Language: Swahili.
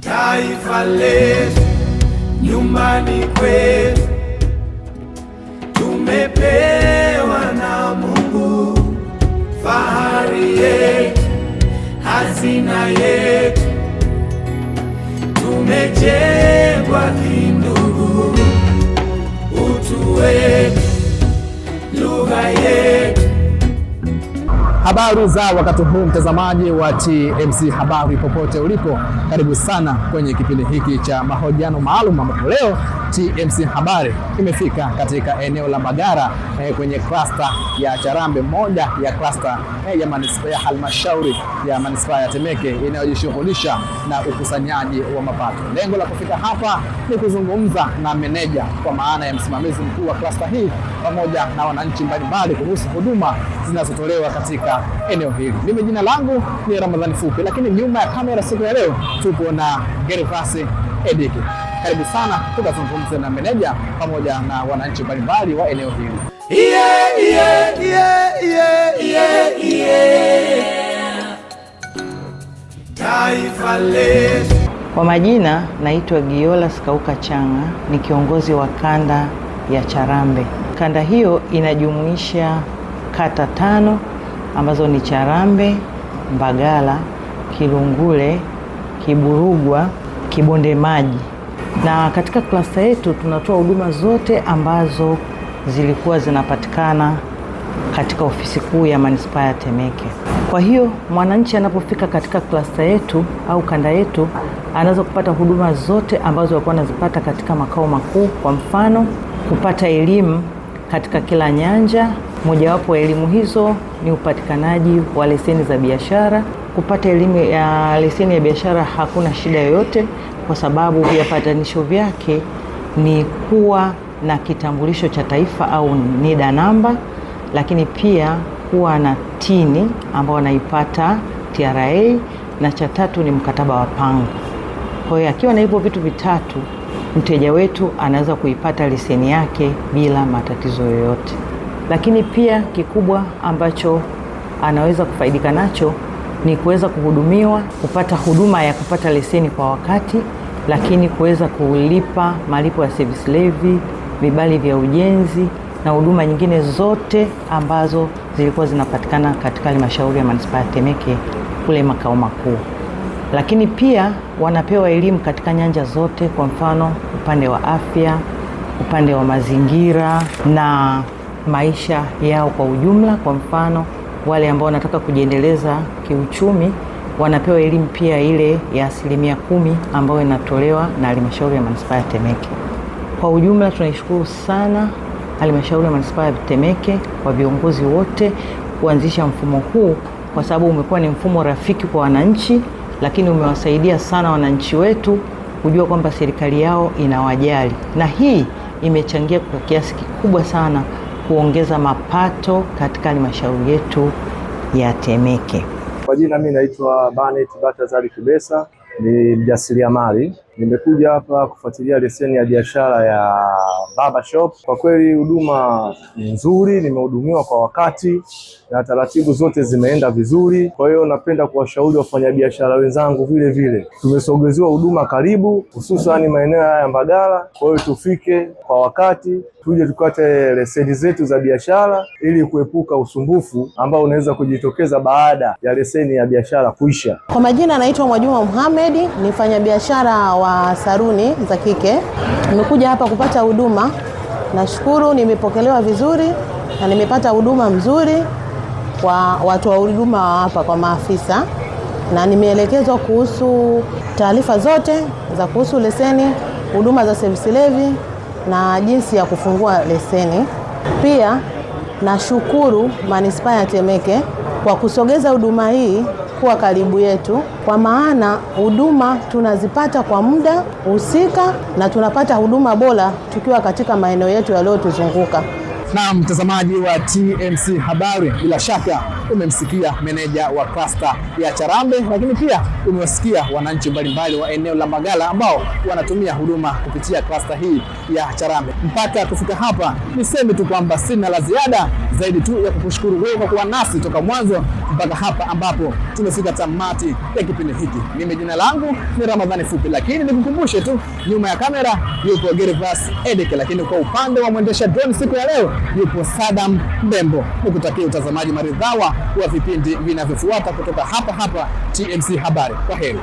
taifa letu, nyumbani kwetu, tumepewa na Mungu, fahari yetu, hazina yetu, tumejengwa kindugu, utu wetu, lugha yetu. Habari za wakati huu, mtazamaji wa TMC Habari popote ulipo, karibu sana kwenye kipindi hiki cha mahojiano maalum, ambapo leo TMC Habari imefika katika eneo la Mbagala kwenye cluster ya Charambe, moja ya cluster ya manispaa ya halmashauri ya manispaa ya Temeke inayojishughulisha na ukusanyaji wa mapato. Lengo la kufika hapa ni kuzungumza na meneja, kwa maana ya msimamizi mkuu wa cluster hii, pamoja na wananchi mbalimbali kuhusu huduma zinazotolewa katika eneo hili. Mimi jina langu ni Ramadhani Fupi, lakini nyuma ya kamera siku ya leo tupo na Gervasi Ediki. Karibu sana, tukazungumze na meneja pamoja na wananchi mbalimbali wa eneo hili. Taifa letu. Kwa majina naitwa Giola Skauka Changa, ni kiongozi wa kanda ya Charambe. Kanda hiyo inajumuisha kata 5 ambazo ni Charambe, Mbagala, Kilungule, Kiburugwa, Kibonde Maji. Na katika klasta yetu tunatoa huduma zote ambazo zilikuwa zinapatikana katika ofisi kuu ya manispaa ya Temeke. Kwa hiyo mwananchi anapofika katika klasta yetu au kanda yetu, anaweza kupata huduma zote ambazo walikuwa wanazipata katika makao makuu. Kwa mfano, kupata elimu katika kila nyanja. Mojawapo ya elimu hizo ni upatikanaji wa leseni za biashara. Kupata elimu ya leseni ya biashara hakuna shida yoyote, kwa sababu viambatanisho vyake ni kuwa na kitambulisho cha taifa au NIDA namba, lakini pia kuwa na tini ambao wanaipata TRA, na cha 3 ni mkataba wa pango. Kwa hiyo akiwa na hivyo vitu vitatu, mteja wetu anaweza kuipata leseni yake bila matatizo yoyote. Lakini pia kikubwa ambacho anaweza kufaidika nacho ni kuweza kuhudumiwa, kupata huduma ya kupata leseni kwa wakati, lakini kuweza kulipa malipo ya service levy, vibali vya ujenzi na huduma nyingine zote ambazo zilikuwa zinapatikana katika halmashauri ya manispaa ya Temeke kule makao makuu. Lakini pia wanapewa elimu katika nyanja zote, kwa mfano upande wa afya, upande wa mazingira na maisha yao kwa ujumla. Kwa mfano wale ambao wanataka kujiendeleza kiuchumi wanapewa elimu pia ile ya 10% ambayo inatolewa na halmashauri ya manispaa ya Temeke. Kwa ujumla tunaishukuru sana halmashauri ya manispaa ya Temeke kwa viongozi wote kuanzisha mfumo huu, kwa sababu umekuwa ni mfumo rafiki kwa wananchi, lakini umewasaidia sana wananchi wetu kujua kwamba serikali yao inawajali, na hii imechangia kwa kiasi kikubwa sana kuongeza mapato katika halmashauri yetu ya Temeke. Kwa jina mimi naitwa Banet Batazari Kibesa, ni mjasiriamali. Nimekuja hapa kufuatilia leseni ya biashara ya barber shop. Kwa kweli huduma ni nzuri, nimehudumiwa kwa wakati na taratibu zote zimeenda vizuri. Kwa hiyo napenda kuwashauri wafanyabiashara wenzangu vile vile, tumesogezewa huduma karibu, hususan maeneo haya ya Mbagala. Kwa hiyo tufike kwa wakati, tuje tukate leseni zetu za biashara ili kuepuka usumbufu ambao unaweza kujitokeza baada ya leseni ya biashara kuisha. Kwa majina naitwa Mwajuma Muhammad, ni mfanyabiashara wa saruni za kike. Nimekuja hapa kupata huduma. Nashukuru nimepokelewa vizuri na nimepata huduma mzuri kwa watu wa huduma hapa, kwa maafisa, na nimeelekezwa kuhusu taarifa zote za kuhusu leseni, huduma za service levy na jinsi ya kufungua leseni. Pia nashukuru manispaa ya Temeke kwa kusogeza huduma hii kuwa karibu yetu, kwa maana huduma tunazipata kwa muda husika na tunapata huduma bora tukiwa katika maeneo yetu yaliyotuzunguka. Na mtazamaji wa TMC Habari, bila shaka umemsikia meneja wa cluster ya Charambe, lakini pia umewasikia wananchi mbalimbali wa eneo la Mbagala ambao wanatumia huduma kupitia cluster hii ya Charambe. Mpaka kufika hapa, niseme tu kwamba sina la ziada zaidi tu ya kukushukuru wewe kwa kuwa nasi toka mwanzo mpaka hapa ambapo tumefika tamati ya kipindi hiki. Mimi jina langu ni Ramadhani Fupi, lakini nikukumbushe tu, nyuma ya kamera yupo Gervas Edeke, lakini kwa upande wa mwendesha drone siku ya leo yupo Sadam Mbembo. Nikutakia utazamaji maridhawa wa vipindi vinavyofuata kutoka hapa TMC Habari. Kwaheri.